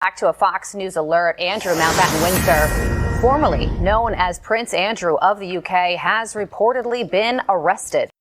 Back to a Fox News alert. Andrew Mountbatten Windsor, formerly known as Prince Andrew of the UK, has reportedly been arrested.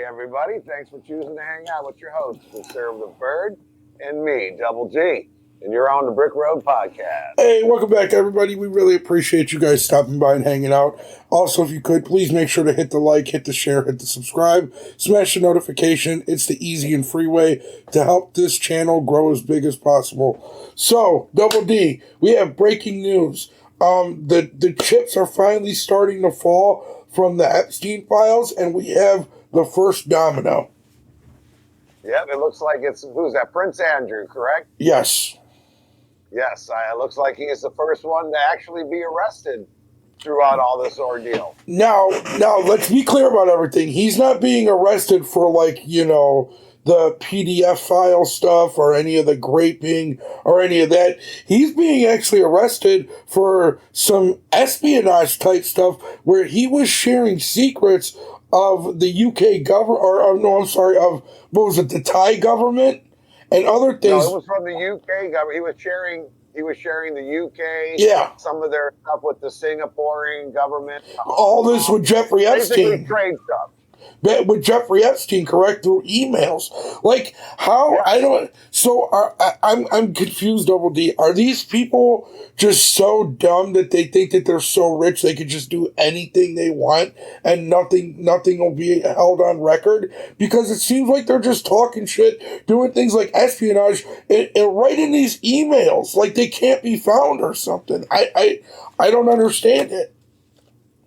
Everybody, thanks for choosing to hang out with your hosts, Conservative Bird, and me, Double G, and you're on the Brick Road Podcast. Hey, welcome back, everybody. We really appreciate you guys stopping by and hanging out. Also, if you could, please make sure to hit the like, hit the share, hit the subscribe, smash the notification. It's the easy and free way to help this channel grow as big as possible. So, Double D, we have breaking news. The chips are finally starting to fall from the Epstein files, and we have the first domino. Yep, it looks like who's that? Prince Andrew, correct? Yes. Yes, it looks like he is the first one to actually be arrested throughout all this ordeal. Now, let's be clear about everything. He's not being arrested for, the PDF file stuff or any of the graping or any of that. He's being actually arrested for some espionage type stuff where he was sharing secrets of the UK government, of what was it, the Thai government and other things. No, it was from the UK government. He was sharing the UK, some of their stuff with the Singaporean government. All this with Jeffrey Epstein. Basically trade stuff. With Jeffrey Epstein, correct, through emails. Like, how? Yeah. I don't. So I'm confused, Double D. Are these people just so dumb that they think that they're so rich they could just do anything they want and nothing will be held on record? Because it seems like they're just talking shit, doing things like espionage, and right in these emails, like they can't be found or something. I don't understand it.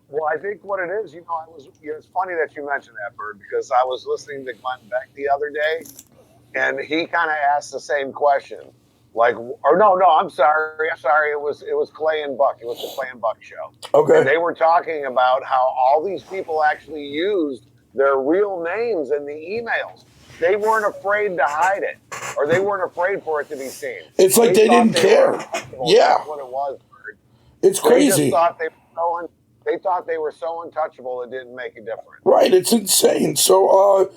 Well, I think what it is, it's funny that you mentioned that, Bird, because I was listening to Glenn Beck the other day, and he kind of asked the same question. I'm sorry, it was Clay and Buck. It was the Clay and Buck show. Okay. And they were talking about how all these people actually used their real names in the emails. They weren't afraid to hide it, or they weren't afraid for it to be seen. It's like they didn't care. Yeah. That's what it was, Bird. It's crazy. They just thought they thought they were so untouchable it didn't make a difference. Right, it's insane. So,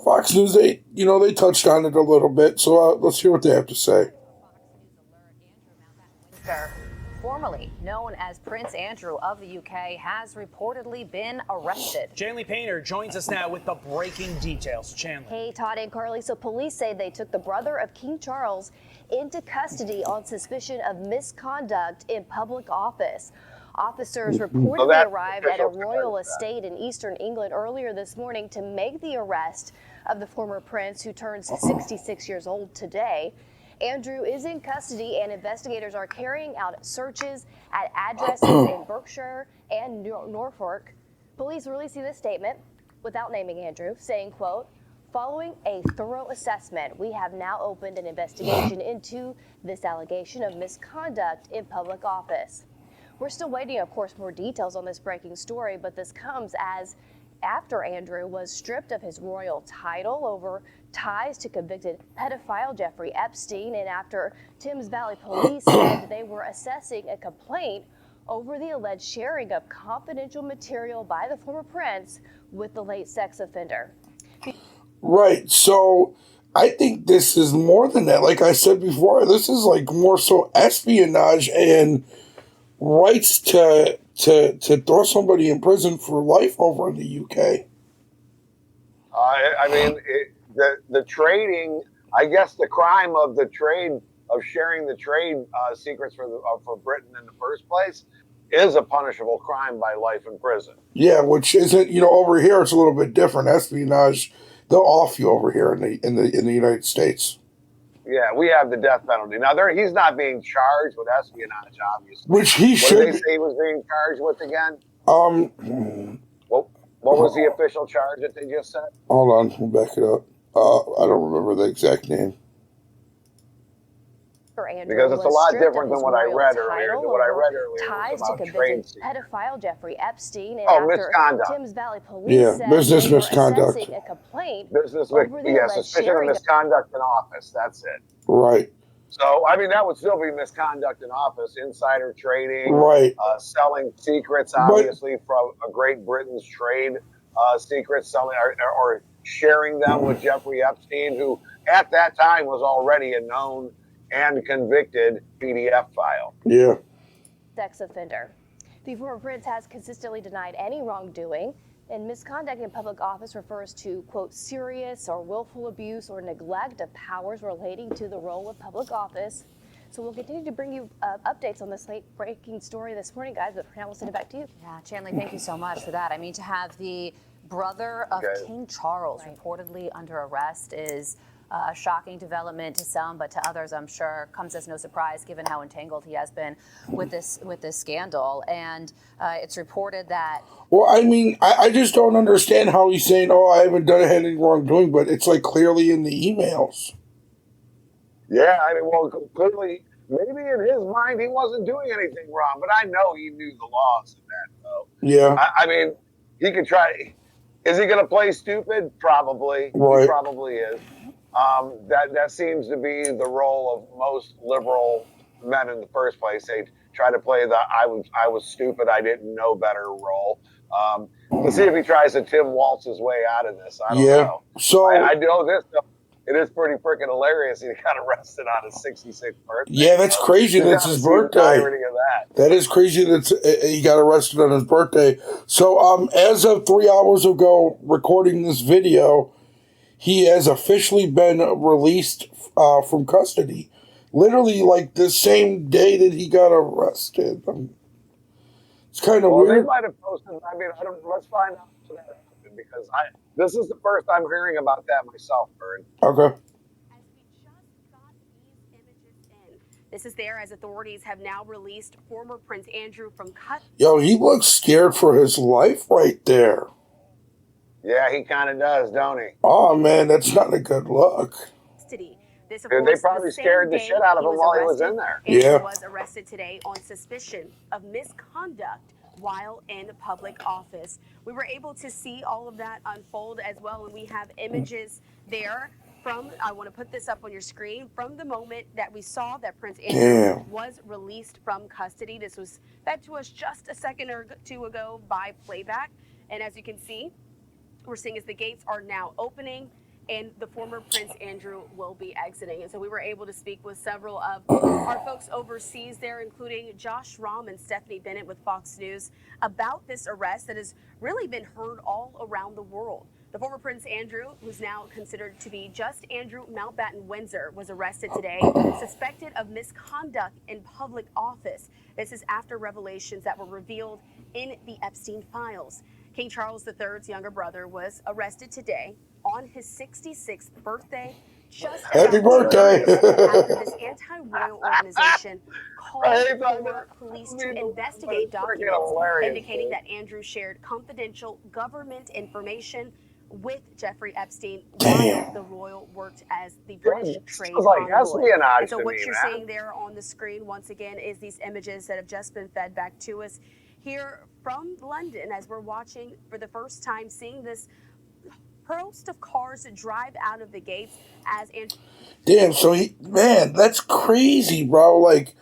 Fox News, they touched on it a little bit. So let's hear what they have to say. Formerly known as Prince Andrew of the UK, has reportedly been arrested. Chandler Painter joins us now with the breaking details. Chandler. Hey, Todd and Carly. So police say they took the brother of King Charles into custody on suspicion of misconduct in public office. Officers reportedly arrived at a royal estate in eastern England earlier this morning to make the arrest of the former prince, who turns 66 years old today. Andrew is in custody, and investigators are carrying out searches at addresses in Berkshire and Norfolk. Police releasing this statement without naming Andrew, saying, quote, "Following a thorough assessment, we have now opened an investigation into this allegation of misconduct in public office." We're still waiting, of course, more details on this breaking story, but this comes as after Andrew was stripped of his royal title over ties to convicted pedophile Jeffrey Epstein, and after Thames Valley Police said they were assessing a complaint over the alleged sharing of confidential material by the former prince with the late sex offender. Right, so I think this is more than that. Like I said before, this is like more so espionage and rights to throw somebody in prison for life over in the UK. The trading, I guess the crime of the trade, of sharing the trade secrets for Britain in the first place is a punishable crime by life in prison. Yeah, which isn't, over here it's a little bit different. Espionage, they'll off you over here in the United States. Yeah, we have the death penalty. Now, he's not being charged with espionage, obviously. Which he should. What did they say he was being charged with again? What was the official charge that they just said? Hold on, we'll back it up. I don't remember the exact name. Andrew because it's a was lot stripped of different his than what I royal read earlier. title What I over read earlier was ties to about trade convicted secrets. pedophile Jeffrey Epstein. And Oh, after misconduct. Thames Valley Police Yeah, said business they were misconduct. assessing a complaint Business, over the alleged suspicion of sharing of misconduct in office. That's it. Right. So, I mean, that would still be misconduct in office, insider trading, Right. selling secrets, But obviously, from Great Britain's trade secrets, selling or sharing them with Jeffrey Epstein, who at that time was already a known and convicted PDF file. yeah. sex offender. The former prince has consistently denied any wrongdoing, and misconduct in public office refers to, quote, serious or willful abuse or neglect of powers relating to the role of public office. So we'll continue to bring you updates on this late-breaking story this morning, guys, but for now, we'll send it back to you. Yeah, Chanley, thank you so much for that. I mean, to have the brother of King Charles reportedly under arrest is a shocking development to some, but to others, I'm sure, comes as no surprise given how entangled he has been with this scandal. And it's reported that. Well, I mean, I just don't understand how he's saying, "Oh, I haven't done any wrongdoing," but it's like clearly in the emails. Yeah, I mean, well, clearly, maybe in his mind, he wasn't doing anything wrong, but I know he knew the laws of that, though. Yeah. I mean, he could try. Is he going to play stupid? Probably. Right. He probably is. That seems to be the role of most liberal men in the first place. They try to play the I was stupid, I didn't know better role. To see if he tries to Tim Waltz his way out of this. I don't know. So I know this. It is pretty freaking hilarious. He got arrested on his 66th birthday. Yeah, that's crazy. That's his birthday. The irony of that. That is crazy that he got arrested on his birthday. So, as of 3 hours ago, recording this video, he has officially been released from custody. Literally, like the same day that he got arrested. It's kind of weird. They might have posted. I mean, I don't. Let's find out what that happened because this is the first I'm hearing about that myself, Bird. Okay. As we just got these images in, this is there as authorities have now released former Prince Andrew from custody. Yo, he looks scared for his life right there. Yeah, he kind of does, don't he? Oh man, that's not a good look. This, of Dude, course, they probably scared the shit out of him while he was in there. Andrew was arrested today on suspicion of misconduct while in public office. We were able to see all of that unfold as well, and we have images there from, I want to put this up on your screen, from the moment that we saw that Prince Andrew was released from custody. This was fed to us just a second or two ago by playback, and as you can see, we're seeing as the gates are now opening and the former Prince Andrew will be exiting. And so we were able to speak with several of our folks overseas there, including Josh Rahm and Stephanie Bennett with Fox News, about this arrest that has really been heard all around the world. The former Prince Andrew, who's now considered to be just Andrew Mountbatten Windsor, was arrested today, suspected of misconduct in public office. This is after revelations that were revealed in the Epstein files. King Charles III's younger brother was arrested today on his 66th birthday. Just happy birthday! After this anti-royal organization called for police to investigate documents indicating that Andrew shared confidential government information with Jeffrey Epstein while the royal worked as the British trade envoy. And so what you're seeing there on the screen once again is these images that have just been fed back to us here from London as we're watching for the first time, seeing this host of cars drive out of the gates as Andrew. Damn, so man, that's crazy, bro. Like,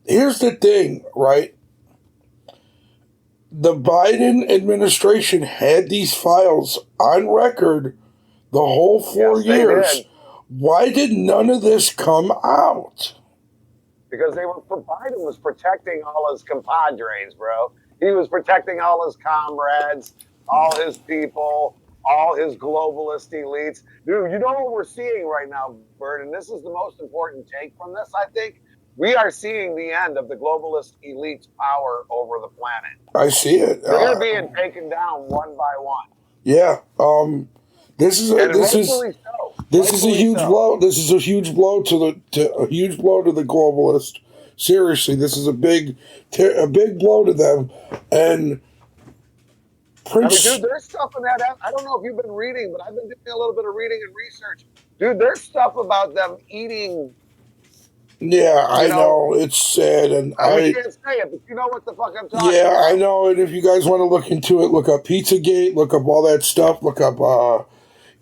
here's the thing, right? The Biden administration had these files on record the whole 4 years. Why did none of this come out? Because Biden was protecting all his compadres, bro. He was protecting all his comrades, all his people, all his globalist elites. Dude, you know what we're seeing right now, Bert, and this is the most important take from this, I think? We are seeing the end of the globalist elite's power over the planet. I see it. They're being taken down one by one. Yeah. This is a huge blow. This is a huge blow to the globalists. Seriously, this is a big blow to them. And Prince, dude, there's stuff in that. I don't know if you've been reading, but I've been doing a little bit of reading and research. Dude, there's stuff about them eating Yeah, I know. It's sad, and we can't say it, but you know what the fuck I'm talking yeah, about. I know. And if you guys want to look into it, look up Pizzagate, look up all that stuff, look up.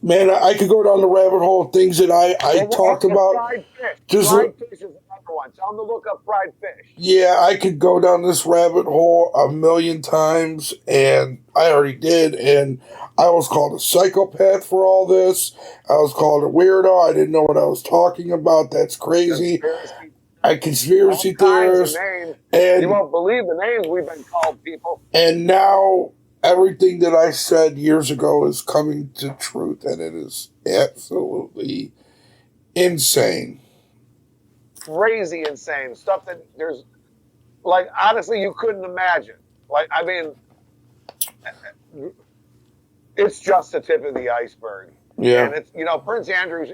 Man, I could go down the rabbit hole of things that I talked about. Fried fish. Just Fried fish is another one. Tell them to look up fried fish. yeah, I could go down this rabbit hole a million times, and I already did. And I was called a psychopath for all this. I was called a weirdo. I didn't know what I was talking about. That's crazy. Conspiracy theorist. And you won't believe the names we've been called, people. And now everything that I said years ago is coming to truth, and it is absolutely insane. Crazy insane stuff that there's, like, honestly, you couldn't imagine. Like, I mean, it's just the tip of the iceberg. Yeah. And it's, Prince Andrew's,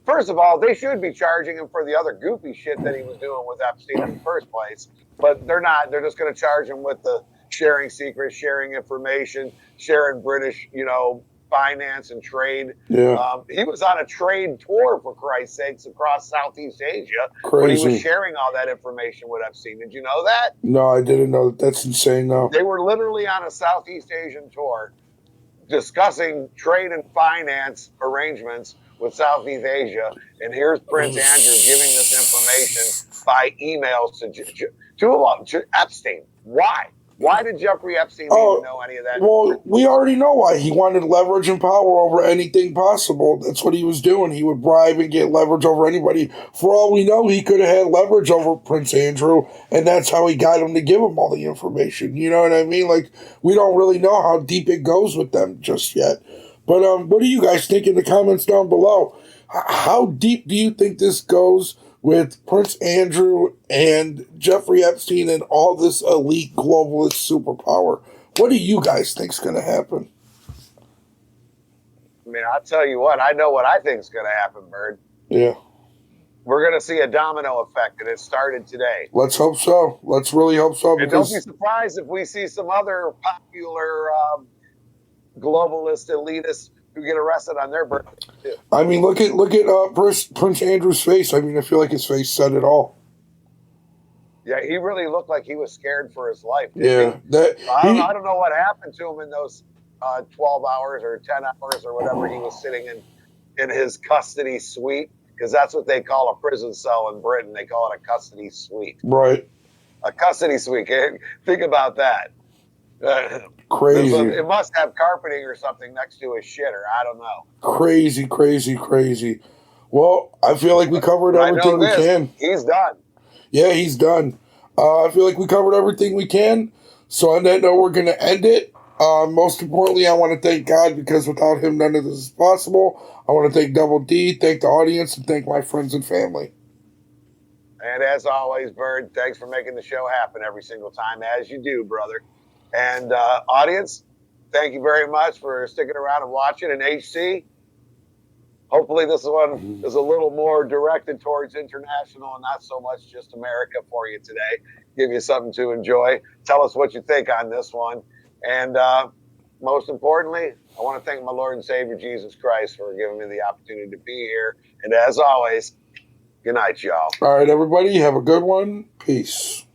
first of all, they should be charging him for the other goofy shit that he was doing with Epstein in the first place. But they're not. They're just going to charge him with the sharing secrets, sharing information, sharing British, finance and trade. Yeah. He was on a trade tour, for Christ's sakes, across Southeast Asia. Crazy. But he was sharing all that information with Epstein. Did you know that? No, I didn't know that. That's insane, though. They were literally on a Southeast Asian tour discussing trade and finance arrangements with Southeast Asia. And here's Prince Andrew giving this information by emails to Epstein. Why? Why did Jeffrey Epstein need to know any of that? Well, we already know why. He wanted leverage and power over anything possible. That's what he was doing. He would bribe and get leverage over anybody. For all we know, he could have had leverage over Prince Andrew, and that's how he got him to give him all the information. You know what I mean? Like, we don't really know how deep it goes with them just yet. But what do you guys think in the comments down below? How deep do you think this goes with Prince Andrew and Jeffrey Epstein and all this elite globalist superpower? What do you guys think's going to happen? I mean, I'll tell you what. I know what I think's going to happen, Bird. Yeah. We're going to see a domino effect, and it started today. Let's hope so. Let's really hope so. And don't be surprised if we see some other popular globalist elitists who get arrested on their birthday too. I mean, look at Prince Andrew's face. I mean, I feel like his face said it all. Yeah, he really looked like he was scared for his life. Yeah, I don't know what happened to him in those 12 hours or 10 hours or whatever he was sitting in his custody suite, because that's what they call a prison cell in Britain. They call it a custody suite. Right. A custody suite. Think about that. Crazy. It must have carpeting or something next to his shitter. I don't know. Crazy, crazy, crazy. Well, I feel like we covered everything we can. He's done. Yeah, he's done. I feel like we covered everything we can. So on that note, we're going to end it. Most importantly, I want to thank God, because without him, none of this is possible. I want to thank Double D, thank the audience, and thank my friends and family. And as always, Bird, thanks for making the show happen every single time, as you do, brother. And audience, thank you very much for sticking around and watching. And HC, hopefully this one is a little more directed towards international and not so much just America for you today. Give you something to enjoy. Tell us what you think on this one. And most importantly, I want to thank my Lord and Savior, Jesus Christ, for giving me the opportunity to be here. And as always, good night, y'all. All right, everybody, have a good one. Peace.